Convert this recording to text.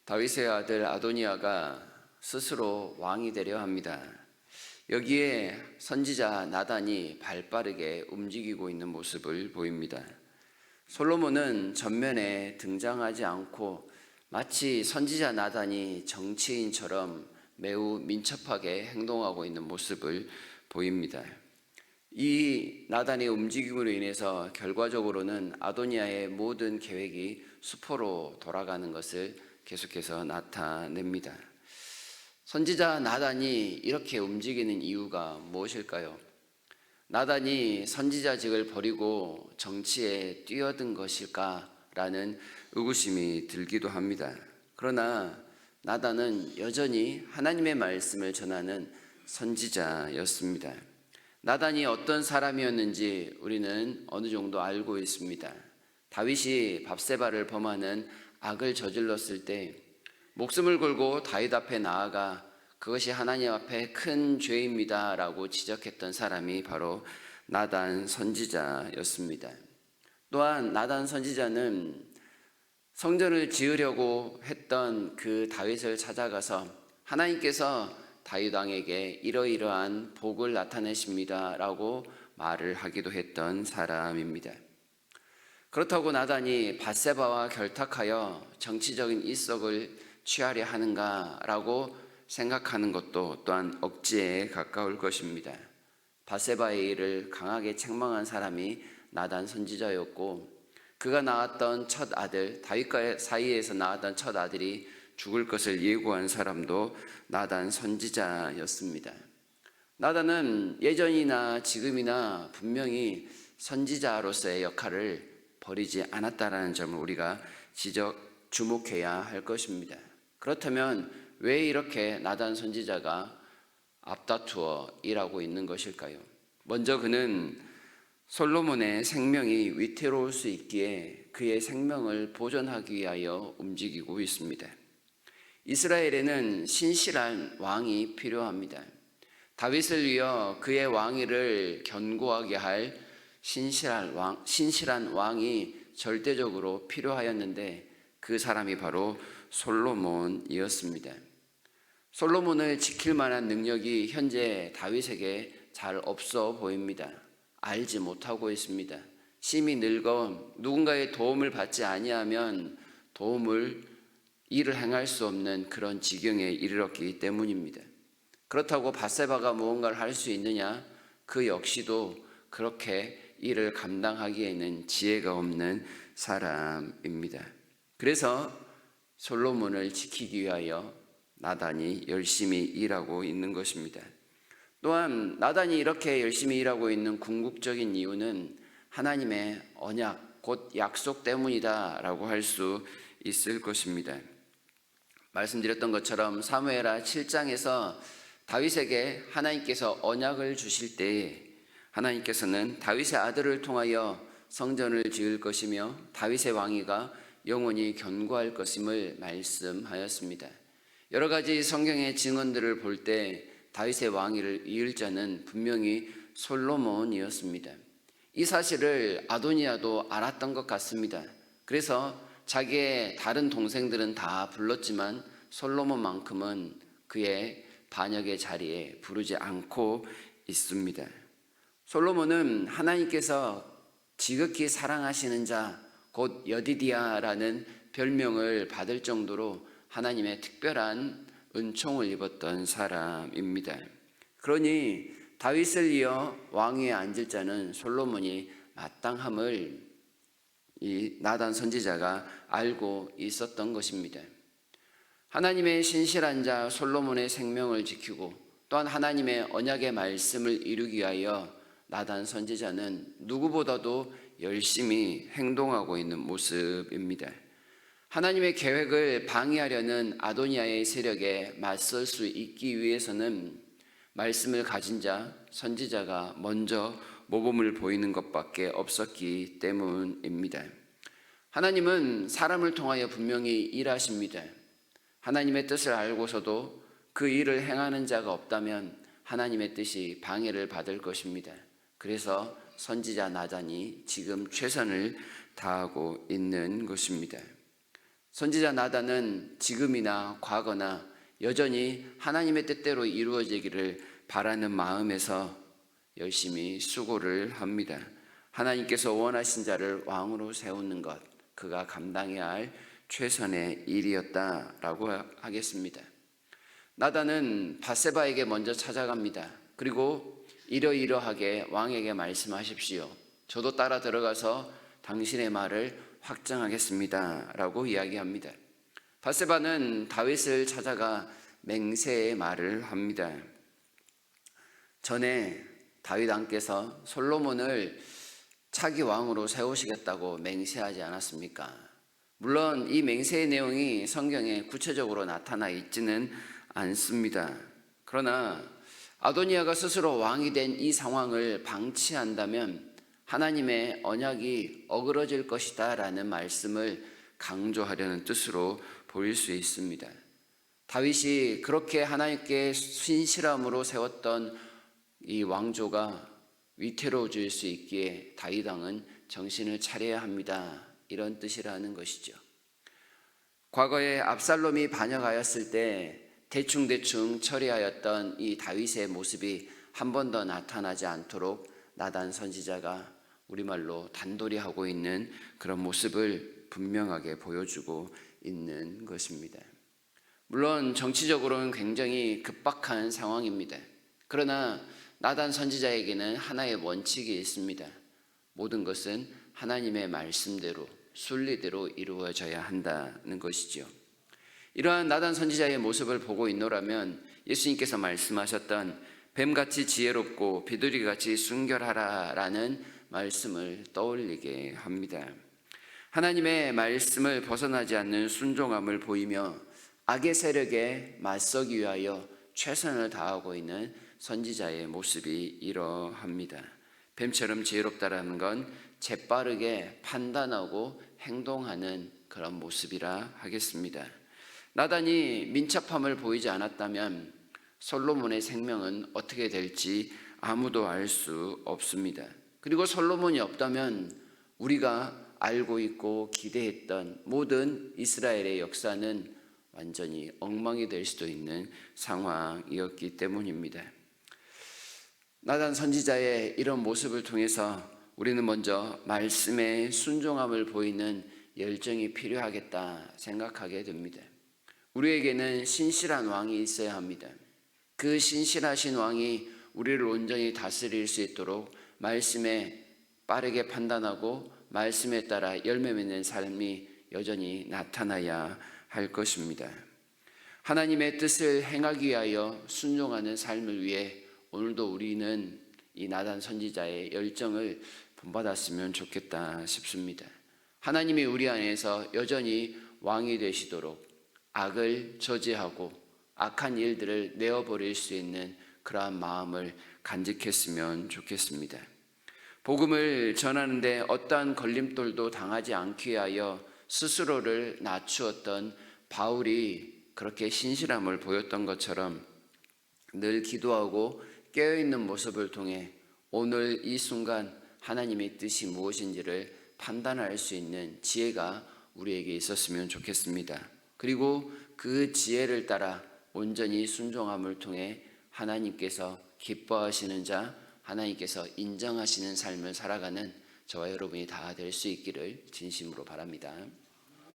다윗의 아들 아도니아가 스스로 왕이 되려 합니다. 여기에 선지자 나단이 발빠르게 움직이고 있는 모습을 보입니다. 솔로몬은 전면에 등장하지 않고 마치 선지자 나단이 정치인처럼 매우 민첩하게 행동하고 있는 모습을 보입니다. 이 나단의 움직임으로 인해서 결과적으로는 아도니아의 모든 계획이 수포로 돌아가는 것을 계속해서 나타냅니다. 선지자 나단이 이렇게 움직이는 이유가 무엇일까요? 나단이 선지자직을 버리고 정치에 뛰어든 것일까라는 의구심이 들기도 합니다. 그러나 나단은 여전히 하나님의 말씀을 전하는 선지자였습니다. 나단이 어떤 사람이었는지 우리는 어느 정도 알고 있습니다. 다윗이 밧세바를 범하는 악을 저질렀을 때 목숨을 걸고 다윗 앞에 나아가 그것이 하나님 앞에 큰 죄입니다 라고 지적했던 사람이 바로 나단 선지자였습니다. 또한 나단 선지자는 성전을 지으려고 했던 그 다윗을 찾아가서 하나님께서 다윗 왕에게 이러이러한 복을 나타내십니다 라고 말을 하기도 했던 사람입니다. 그렇다고 나단이 밧세바와 결탁하여 정치적인 이석을 취하려 하는가 라고 생각하는 것도 또한 억지에 가까울 것입니다. 밧세바의 일을 강하게 책망한 사람이 나단 선지자였고, 그가 낳았던 첫 아들, 다윗과 사이에서 낳았던 첫 아들이 죽을 것을 예고한 사람도 나단 선지자였습니다. 나단은 예전이나 지금이나 분명히 선지자로서의 역할을 버리지 않았다라는 점을 우리가 주목해야 할 것입니다. 그렇다면 왜 이렇게 나단 선지자가 앞다투어 일하고 있는 것일까요? 먼저 그는 솔로몬의 생명이 위태로울 수 있기에 그의 생명을 보존하기 위하여 움직이고 있습니다. 이스라엘에는 신실한 왕이 필요합니다. 다윗을 위하여 그의 왕위를 견고하게 할 신실한 왕이 절대적으로 필요하였는데 그 사람이 바로 솔로몬이었습니다. 솔로몬을 지킬 만한 능력이 현재 다윗에게 잘 없어 보입니다. 알지 못하고 있습니다. 심히 늙어 누군가의 도움을 받지 아니하면 일을 행할 수 없는 그런 지경에 이르렀기 때문입니다. 그렇다고 밧세바가 무언가를 할 수 있느냐? 그 역시도 그렇게 일을 감당하기에는 지혜가 없는 사람입니다. 그래서 솔로몬을 지키기 위하여 나단이 열심히 일하고 있는 것입니다. 또한 나단이 이렇게 열심히 일하고 있는 궁극적인 이유는 하나님의 언약, 곧 약속 때문이다라고 할 수 있을 것입니다. 말씀드렸던 것처럼 사무엘하 7장에서 다윗에게 하나님께서 언약을 주실 때에 하나님께서는 다윗의 아들을 통하여 성전을 지을 것이며 다윗의 왕위가 영원히 견고할 것임을 말씀하였습니다. 여러 가지 성경의 증언들을 볼 때 다윗의 왕위를 이을 자는 분명히 솔로몬이었습니다. 이 사실을 아도니아도 알았던 것 같습니다. 그래서 자기의 다른 동생들은 다 불렀지만 솔로몬만큼은 그의 반역의 자리에 부르지 않고 있습니다. 솔로몬은 하나님께서 지극히 사랑하시는 자, 곧 여디디아라는 별명을 받을 정도로 하나님의 특별한 은총을 입었던 사람입니다. 그러니 다윗을 이어 왕위에 앉을 자는 솔로몬이 마땅함을 이 나단 선지자가 알고 있었던 것입니다. 하나님의 신실한 자 솔로몬의 생명을 지키고 또한 하나님의 언약의 말씀을 이루기 위하여 나단 선지자는 누구보다도 열심히 행동하고 있는 모습입니다. 하나님의 계획을 방해하려는 아도니아의 세력에 맞설 수 있기 위해서는 말씀을 가진 자, 선지자가 먼저 모범을 보이는 것밖에 없었기 때문입니다. 하나님은 사람을 통하여 분명히 일하십니다. 하나님의 뜻을 알고서도 그 일을 행하는 자가 없다면 하나님의 뜻이 방해를 받을 것입니다. 그래서 선지자 나단이 지금 최선을 다하고 있는 것입니다. 선지자 나단은 지금이나 과거나 여전히 하나님의 뜻대로 이루어지기를 바라는 마음에서 열심히 수고를 합니다. 하나님께서 원하신 자를 왕으로 세우는 것, 그가 감당해야 할 최선의 일이었다라고 하겠습니다. 나단은 밧세바에게 먼저 찾아갑니다. 그리고 이러이러하게 왕에게 말씀하십시오. 저도 따라 들어가서 당신의 말을 확정하겠습니다 라고 이야기합니다. 밧세바는 다윗을 찾아가 맹세의 말을 합니다. 전에 다윗 왕께서 솔로몬을 차기 왕으로 세우시겠다고 맹세하지 않았습니까? 물론 이 맹세의 내용이 성경에 구체적으로 나타나 있지는 않습니다. 그러나 아도니아가 스스로 왕이 된 이 상황을 방치한다면 하나님의 언약이 어그러질 것이다 라는 말씀을 강조하려는 뜻으로 보일 수 있습니다. 다윗이 그렇게 하나님께 신실함으로 세웠던 이 왕조가 위태로워질 수 있기에 다윗 왕은 정신을 차려야 합니다. 이런 뜻이라는 것이죠. 과거에 압살롬이 반역하였을 때 대충대충 처리하였던 이 다윗의 모습이 한 번 더 나타나지 않도록 나단 선지자가 우리말로 단돌이 하고 있는 그런 모습을 분명하게 보여주고 있는 것입니다. 물론 정치적으로는 굉장히 급박한 상황입니다. 그러나 나단 선지자에게는 하나의 원칙이 있습니다. 모든 것은 하나님의 말씀대로 순리대로 이루어져야 한다는 것이죠. 이러한 나단 선지자의 모습을 보고 있노라면 예수님께서 말씀하셨던 뱀같이 지혜롭고 비둘기같이 순결하라 라는 말씀을 떠올리게 합니다. 하나님의 말씀을 벗어나지 않는 순종함을 보이며 악의 세력에 맞서기 위하여 최선을 다하고 있는 선지자의 모습이 이러합니다. 뱀처럼 지혜롭다라는 건 재빠르게 판단하고 행동하는 그런 모습이라 하겠습니다. 나단이 민첩함을 보이지 않았다면 솔로몬의 생명은 어떻게 될지 아무도 알 수 없습니다. 그리고 솔로몬이 없다면 우리가 알고 있고 기대했던 모든 이스라엘의 역사는 완전히 엉망이 될 수도 있는 상황이었기 때문입니다. 나단 선지자의 이런 모습을 통해서 우리는 먼저 말씀에 순종함을 보이는 열정이 필요하겠다 생각하게 됩니다. 우리에게는 신실한 왕이 있어야 합니다. 그 신실하신 왕이 우리를 온전히 다스릴 수 있도록 말씀에 빠르게 판단하고 말씀에 따라 열매 맺는 삶이 여전히 나타나야 할 것입니다. 하나님의 뜻을 행하기 위하여 순종하는 삶을 위해 오늘도 우리는 이 나단 선지자의 열정을 본받았으면 좋겠다 싶습니다. 하나님이 우리 안에서 여전히 왕이 되시도록 악을 저지하고 악한 일들을 내어버릴 수 있는 그러한 마음을 간직했으면 좋겠습니다. 복음을 전하는데 어떠한 걸림돌도 당하지 않기 위하여 스스로를 낮추었던 바울이 그렇게 신실함을 보였던 것처럼 늘 기도하고 깨어있는 모습을 통해 오늘 이 순간 하나님의 뜻이 무엇인지를 판단할 수 있는 지혜가 우리에게 있었으면 좋겠습니다. 그리고 그 지혜를 따라 온전히 순종함을 통해 하나님께서 기뻐하시는 자, 하나님께서 인정하시는 삶을 살아가는 저와 여러분이 다 될 수 있기를 진심으로 바랍니다.